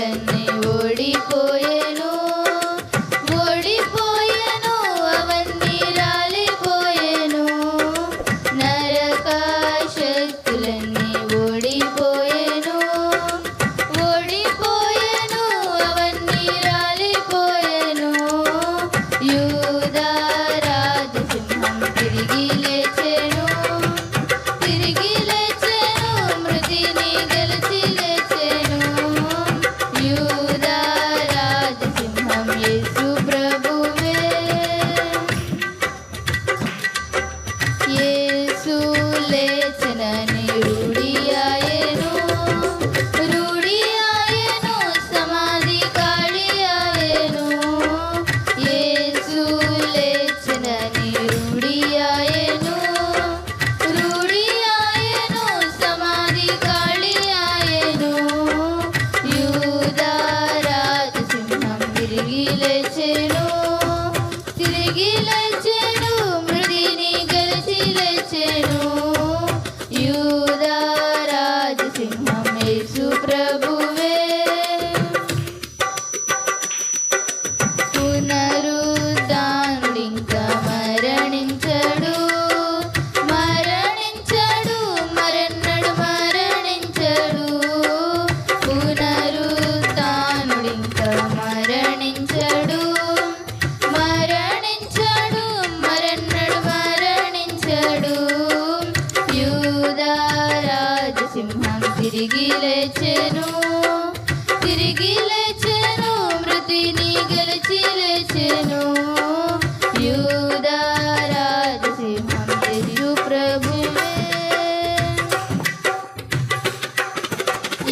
శక్తులన్నీ ఓడిపోయెను ఓడిపోయెను అవన్నీ రాలిపోయెను నరక శక్తులన్నీ ఓడిపోయెను ఓడిపోయెను అవన్నీ రాలిపోయెను యూదా రాజసింహం తిరిగి లేచెను తిరిగి లేచెను మృతిని గెలిచి లేచెను యూదా రాజసింహం యేసు ప్రభువే యేసు లేచెనని రూఢియాయెను రూఢియాయెను సమాధి ఖాళీయాయెను యేసు లేచెనని రూఢియాయెను రూఢియాయెను సమాధి ఖాళీయాయెను యూదా రాజసింహం తిరిగి లేచెను తిరిగి లేచెను మృతిని గెలిచి లేచెను యూదా రాజసింహం యేసు ప్రభువే పునరుద్ధానుడింక మరణించడు మరణించడు మరెన్నడు మరణించడు పునరుద్ధానుడింక మరణించడు మరణించడు మరెన్నడు మరణించడు యూదా రాజసింహం తిరిగి లేచెను తిరిగి లేచెను మృతిని గెలిచి లేచెను యూదా రాజసింహం యేసు ప్రభువే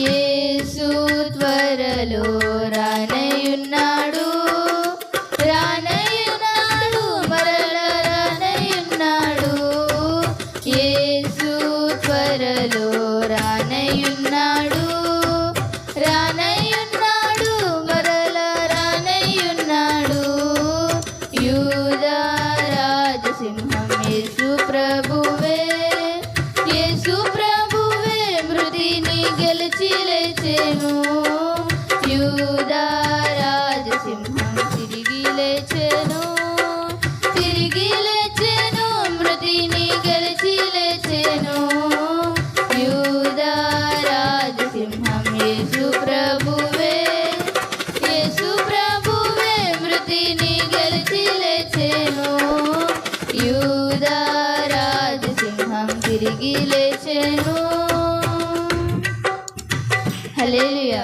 యేసు త్వరలో రానయున్నాడు రానయున్నాడు మరల రానయున్నాడు యేసు త్వరలో రానయున్నాడు రానయున్నాడు మరల రానయున్నాడు యూదా రాజసింహం యేసు ప్రభువే యేసు ప్రభువే మృతిని గెలిచి లేచెను యూదా రాజసింహం తిరిగి లేచెను తిరిగి లేచెను మృతిని గెలిచి లేచెను యూదా రాజసింహం యేసు ప్రభువే మృతిని గెలిచి లేచెను యూదా రాజసింహం తిరిగి లేచెను హల్లెలూయా